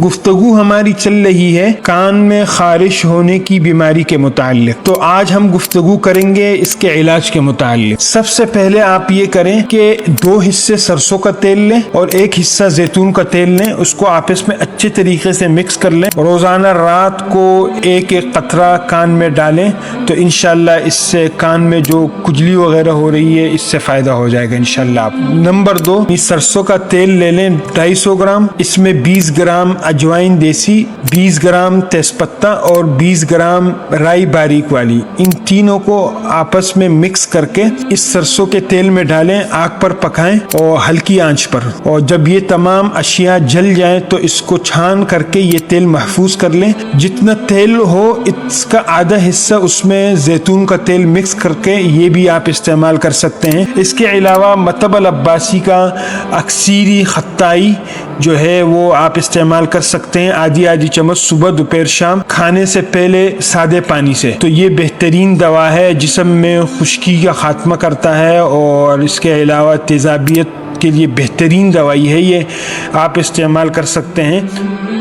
गुफ्तगू हमारी चल रही है कान में खारिश होने की बीमारी के मुताल्लिक। तो आज हम गुफ्तगू करेंगे इसके इलाज के मुताल्लिक। सबसे पहले आप ये करें कि 2 हिस्से सरसों का तेल लें और 1 हिस्सा जैतून का तेल लें, उसको आपस में अच्छे तरीके से मिक्स कर लें। रोजाना रात को 1-1 कतरा कान में डालें तो इंशाल्लाह इससे कान में जो खुजली वगैरह हो रही है इससे फायदा हो जाएगा इंशाल्लाह। नंबर 2, सरसों का तेल ले लें 250 ग्राम, इसमें 20 ग्राम अजवाइन देसी, 20 ग्राम तेजपत्ता और 20 ग्राम राई बारीक वाली, इन तीनों को आपस में मिक्स करके इस सरसों के तेल में डालें, आग पर पकाएं और हल्की आंच पर। और जब ये तमाम अशिया जल जाएं तो इसको छान करके ये तेल महफूज कर लें। जितना तेल हो इसका आधा हिस्सा उसमें जैतून का तेल मिक्स करके ये भी आप इस्तेमाल कर सकते हैं। इसके अलावा मतबल अब्बासी का अक्सीरी खत्ताई जो है वो आप इस्तेमाल कर सकते हैं, आधी चम्मच सुबह दोपहर शाम खाने से पहले सादे पानी से। तो ये बेहतरीन दवा है, जिस्म में खुश्की का खात्मा करता है और इसके अलावा तेजाबियत के लिए बेहतरीन दवाई है, ये आप इस्तेमाल कर सकते हैं।